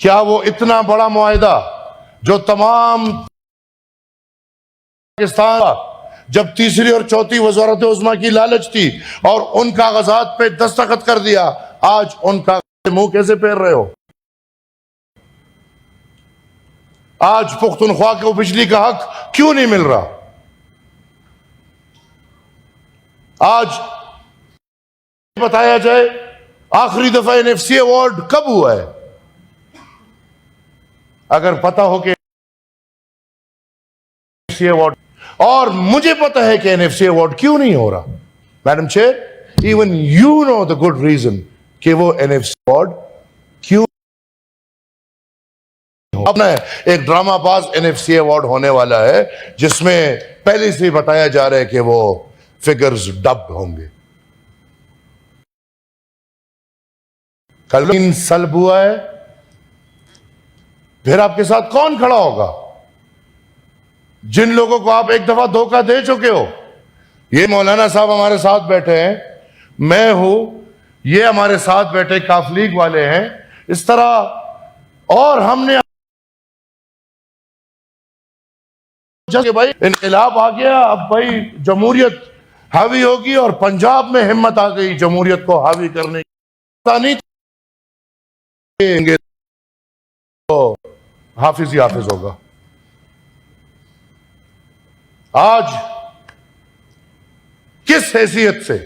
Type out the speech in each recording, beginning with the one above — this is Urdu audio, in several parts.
کیا وہ اتنا بڑا معاہدہ جو تمام پاکستان جب تیسری اور چوتھی وزارت عظمیٰ کی لالچ تھی اور ان کاغذات پہ دستخط کر دیا، آج ان کا منہ کیسے پھیر رہے ہو؟ آج پختونخوا کو بجلی کا حق کیوں نہیں مل رہا؟ آج بتایا جائے آخری دفعہ NFC ایوارڈ کب ہوا ہے؟ اگر پتا ہو کہ NFC ایوارڈ، اور مجھے پتا ہے کہ NFC ایوارڈ کیوں نہیں ہو رہا، madam chair, even you know the good reason کہ وہ NFC ایوارڈ کیوں اپنا ہے۔ ایک ڈرامہ باز NFC ایوارڈ ہونے والا ہے جس میں پہلے سے بتایا جا رہا ہے کہ وہ فگرز ڈبڈ ہوں گے۔ کل سلب ہوا ہے، پھر آپ کے ساتھ کون کھڑا ہوگا؟ جن لوگوں کو آپ ایک دفعہ دھوکہ دے چکے ہو، یہ مولانا صاحب ہمارے ساتھ بیٹھے ہیں، میں ہوں، یہ ہمارے ساتھ بیٹھے کاف لیگ والے ہیں، اس طرح، اور ہم نے کہ بھائی انقلاب آ گیا، اب بھائی جمہوریت حاوی ہوگی، اور پنجاب میں ہمت آ گئی جمہوریت کو حاوی کرنے کی، تو حافظ ہی حافظ ہوگا۔ آج کس حیثیت سے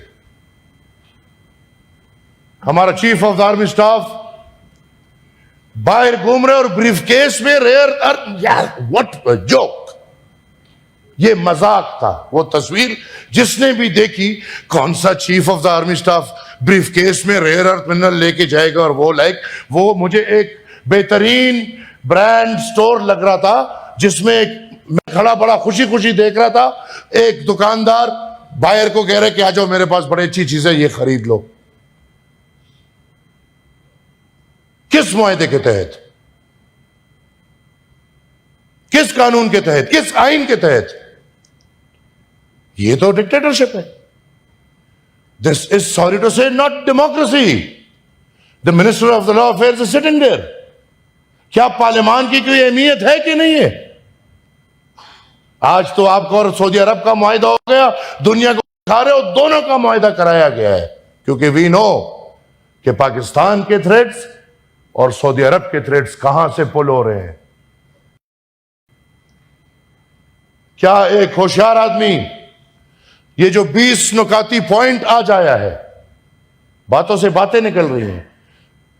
ہمارا chief of the army staff باہر گھوم رہے اور بریف کیس میں وٹ جوک، یہ مذاق تھا۔ وہ تصویر جس نے بھی دیکھی، کون سا chief of the army staff brief case میں ریئر ارتھ منرل لے کے جائے گا، اور وہ مجھے ایک بہترین برانڈ سٹور لگ رہا تھا جس میں میں کھڑا بڑا خوشی خوشی دیکھ رہا تھا، ایک دکاندار بائر کو کہہ رہے کہ آ جاؤ میرے پاس بڑی اچھی چیزیں، یہ خرید لو۔ کس معاہدے کے تحت، کس قانون کے تحت، کس آئین کے تحت؟ یہ تو ڈکٹیٹرشپ ہے۔ This is, sorry to say, not democracy. The Minister of the Law Affairs is sitting there. کیا پارلیمان کی کوئی اہمیت ہے کہ نہیں ہے؟ آج تو آپ کو اور سعودی عرب کا معاہدہ ہو گیا، دنیا کو دکھا رہے ہو، دونوں کا معاہدہ کرایا گیا ہے، کیونکہ وی نو کہ پاکستان کے تھریٹس اور سعودی عرب کے تھریٹس کہاں سے پل ہو رہے ہیں۔ کیا ایک ہوشیار آدمی یہ جو 20 نکاتی پوائنٹ آج آیا ہے، باتوں سے باتیں نکل رہی ہیں،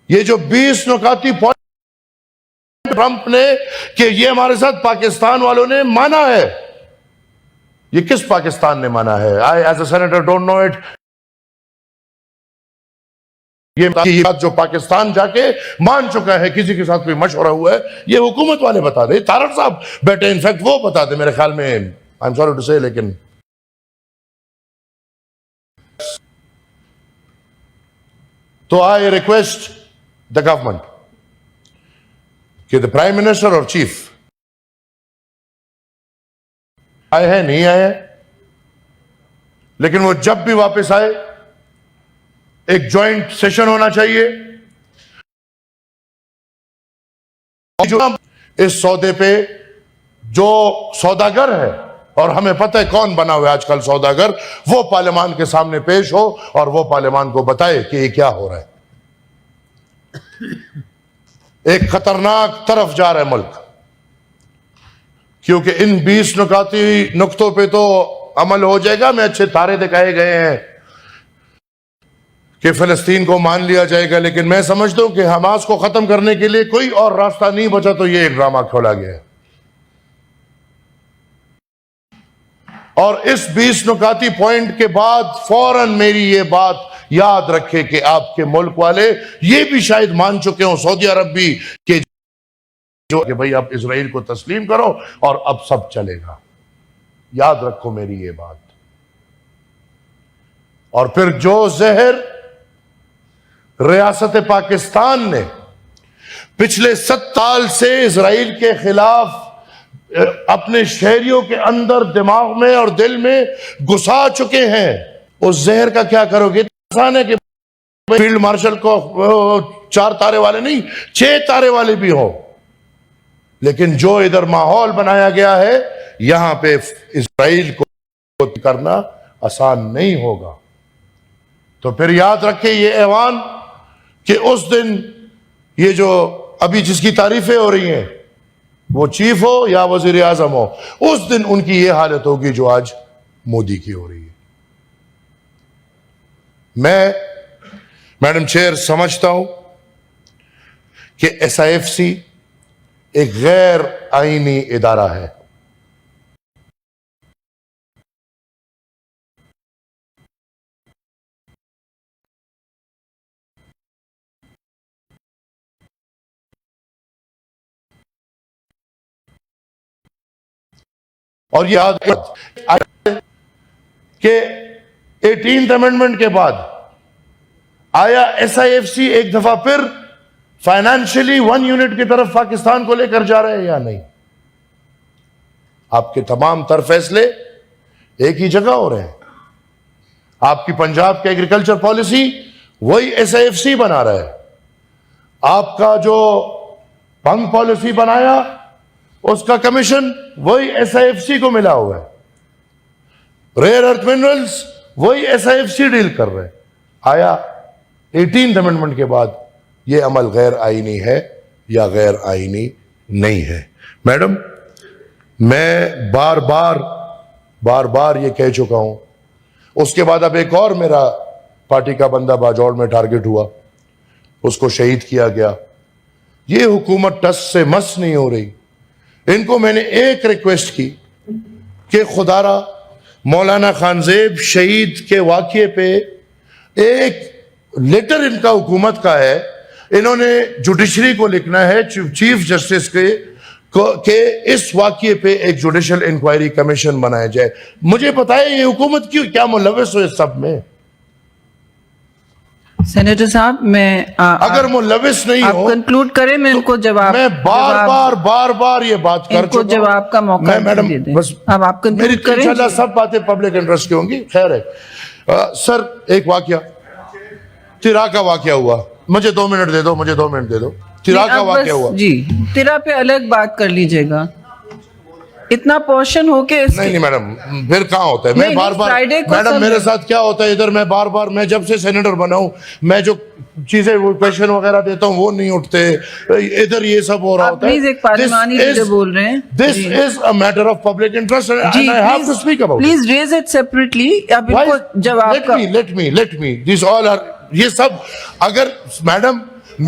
یہ جو 20 نکاتی پوائنٹ ٹرمپ نے کہ یہ ہمارے ساتھ پاکستان والوں نے مانا ہے، یہ کس پاکستان نے مانا ہے؟ I as a senator don't know it. یہ بات جو پاکستان جا کے مان چکا ہے، کسی کے ساتھ کوئی مشورہ ہوا ہے، یہ حکومت والے بتا دے، تارڑ صاحب بیٹے، انفیکٹ وہ بتا دے میرے خیال میں، I'm sorry to say، لیکن تو I request the government کہ the Prime Minister اور چیف آئے ہیں، نہیں آئے ہیں، لیکن وہ جب بھی واپس آئے ایک جوائنٹ سیشن ہونا چاہیے۔ اس سودے پہ جو سوداگر ہے، اور ہمیں پتہ ہے کون بنا ہوا ہے آج کل سوداگر، وہ پارلیمان کے سامنے پیش ہو اور وہ پارلیمان کو بتائے کہ یہ کیا ہو رہا ہے۔ ایک خطرناک طرف جا رہا ہے ملک، کیونکہ ان 20 نکاتی نقطوں پہ تو عمل ہو جائے گا، میں اچھے تارے دکھائے گئے ہیں کہ فلسطین کو مان لیا جائے گا، لیکن میں سمجھتا ہوں کہ حماس کو ختم کرنے کے لیے کوئی اور راستہ نہیں بچا، تو یہ ایک ڈرامہ کھولا گیا ہے۔ اور اس 20 نکاتی پوائنٹ کے بعد فوراً میری یہ بات یاد رکھے کہ آپ کے ملک والے یہ بھی شاید مان چکے ہوں، سعودی عرب بھی، کہ بھئی آپ اسرائیل کو تسلیم کرو اور اب سب چلے گا۔ یاد رکھو میری یہ بات۔ اور پھر جو زہر ریاست پاکستان نے پچھلے 7 سال سے اسرائیل کے خلاف اپنے شہریوں کے اندر، دماغ میں اور دل میں گھسا چکے ہیں، اس زہر کا کیا کرو گے؟ آسان ہے کہ فیلڈ مارشل کو 4 تارے والے نہیں 6 تارے والے بھی ہوں، لیکن جو ادھر ماحول بنایا گیا ہے یہاں پہ اسرائیل کو کرنا آسان نہیں ہوگا۔ تو پھر یاد رکھے یہ ایوان کہ اس دن یہ جو ابھی جس کی تعریفیں ہو رہی ہیں وہ چیف ہو یا وزیر اعظم ہو، اس دن ان کی یہ حالت ہوگی جو آج مودی کی ہو رہی ہے۔ میں میڈم چیئر سمجھتا ہوں کہ SIFC ایک غیر آئینی ادارہ ہے، اور یہ یاد کہ 18th امینڈمنٹ کے بعد آیا SIFC ایک دفعہ پھر فائنینشلی 1 یونٹ کی طرف پاکستان کو لے کر جا رہے ہیں یا نہیں؟ آپ کے تمام تر فیصلے ایک ہی جگہ ہو رہے ہیں۔ آپ کی پنجاب کے ایگریکلچر پالیسی وہی SIFC بنا رہا ہے، آپ کا جو بنگ پالیسی بنایا اس کا کمیشن وہی SIFC کو ملا ہوا ہے، ریئر ارتھ منرلز وہی SIFC ڈیل کر رہے ہیں۔ آیا 18th امینڈمنٹ کے بعد یہ عمل غیر آئینی ہے یا غیر آئینی نہیں ہے؟ میڈم میں بار بار یہ کہہ چکا ہوں، اس کے بعد اب ایک اور میرا پارٹی کا بندہ باجوڑ میں ٹارگٹ ہوا، اس کو شہید کیا گیا۔ یہ حکومت ٹس سے مس نہیں ہو رہی۔ ان کو میں نے ایک ریکویسٹ کی کہ خدارا مولانا خانزیب شہید کے واقعے پہ ایک لیٹر ان کا حکومت کا ہے، انہوں نے جوڈیشری کو لکھنا ہے، چیف جسٹس کے کہ اس واقعے پہ ایک جوڈیشل انکوائری کمیشن بنایا جائے۔ مجھے بتائیں یہ حکومت کیا ملوث ہو اس سب میں؟ سینیٹر صاحب میں اگر ملوث نہیں آپ ہو کنکلوڈ کریں، میں ان کو جواب میں بار یہ بات کر ان کو چکا ہوں۔ جواب کا موقع میں میڈم دے دیں۔ بس اب آپ میری کنکلوڈ کریں۔ انشاءاللہ سب باتیں پبلک انٹرسٹ کی ہوں گی، خیر ہے۔ سر ایک واقعہ تیرا کا واقعہ ہوا، مجھے 2 منٹ دے دو، تیرا کا واقعہ ہوا۔ جی تیرا پہ الگ بات کر لیجئے گا، اتنا پورشن ہو کے نہیں میڈم پھر کہاں ہوتا ہے؟ میں بار میڈم میرے ساتھ کیا ہوتا ہے ادھر، میں بار میں جب سے سینیٹر بنا ہوں میں جو چیزیں کویشچن وغیرہ دیتا ہوں وہ نہیں اٹھتے، ادھر یہ سب ہو رہا ہوتا ہے۔ پلیز ایک پارلیمانی لیڈر بول رہے ہیں، This is a matter of public interest and I have to speak about it. Please raise it separately. اب ان کو جواب کا Let me. These all are یہ سب اگر میڈم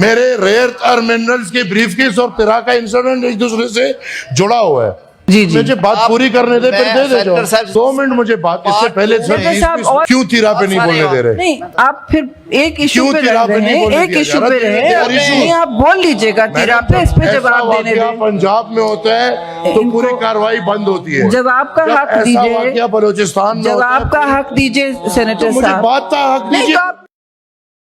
میرے ریئر ارتھ منرلز کے بریف کیس اور تیرا کا انسیڈنٹ ایک دوسرے سے جڑا ہوا ہے۔ جی مجھے بات پوری کرنے دے، پھر دے دے جو 2 منٹ مجھے بات، اس سے پہلے کیوں تیرا پہ نہیں بولنے دے رہے؟ نہیں آپ پھر ایک ایشو پہ رہ رہے ہیں، ایک ایشو پہ رہے، آپ بول لیجئے گا تیرا پہ، اس پہ جواب دینے دیں۔ پنجاب میں ہوتا ہے تو پوری کاروائی بند ہوتی ہے، جواب کا حق ایسا دیجئے، واقعہ بلوچستان میں جواب کا حق دیجئے سینیٹر مجھے صاحب۔ بات کا حق دیجئے۔